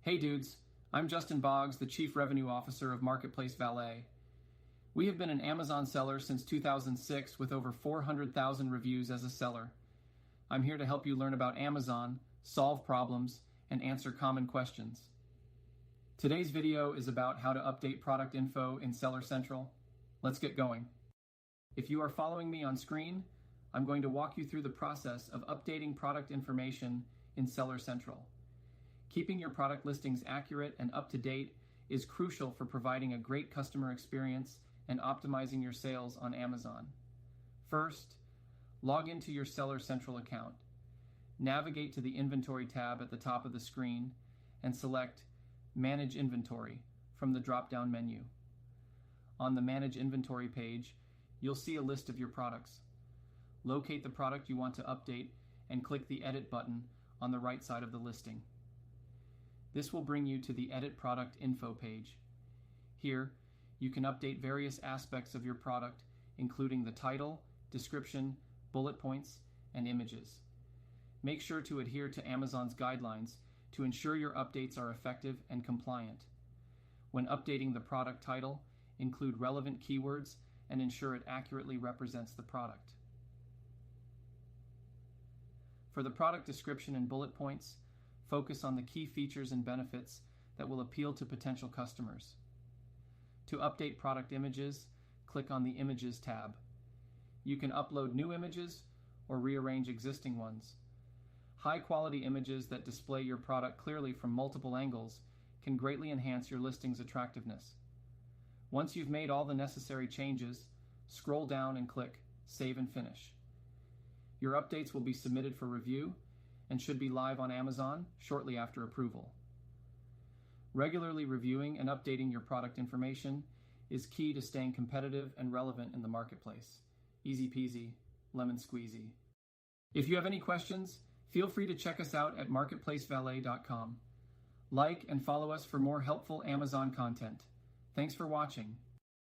Hey dudes, I'm Justin Boggs, the Chief Revenue Officer of Marketplace Valet. We have been an Amazon seller since 2006 with over 400,000 reviews as a seller. I'm here to help you learn about Amazon, solve problems, and answer common questions. Today's video is about how to update product info in Seller Central. Let's get going. If you are following me on screen, I'm going to walk you through the process of updating product information in Seller Central. Keeping your product listings accurate and up to date is crucial for providing a great customer experience and optimizing your sales on Amazon. First, log into your Seller Central account. Navigate to the Inventory tab at the top of the screen and select Manage Inventory from the drop-down menu. On the Manage Inventory page, you'll see a list of your products. Locate the product you want to update and click the Edit button on the right side of the listing. This will bring you to the Edit Product Info page. Here, you can update various aspects of your product, including the title, description, bullet points, and images. Make sure to adhere to Amazon's guidelines to ensure your updates are effective and compliant. When updating the product title, include relevant keywords and ensure it accurately represents the product. For the product description and bullet points, focus on the key features and benefits that will appeal to potential customers. To update product images, click on the Images tab. You can upload new images or rearrange existing ones. High-quality images that display your product clearly from multiple angles can greatly enhance your listing's attractiveness. Once you've made all the necessary changes, scroll down and click Save and Finish. Your updates will be submitted for review and should be live on Amazon shortly after approval. Regularly reviewing and updating your product information is key to staying competitive and relevant in the marketplace. Easy peasy, lemon squeezy. If you have any questions, feel free to check us out at marketplacevalet.com. Like and follow us for more helpful Amazon content. Thanks for watching.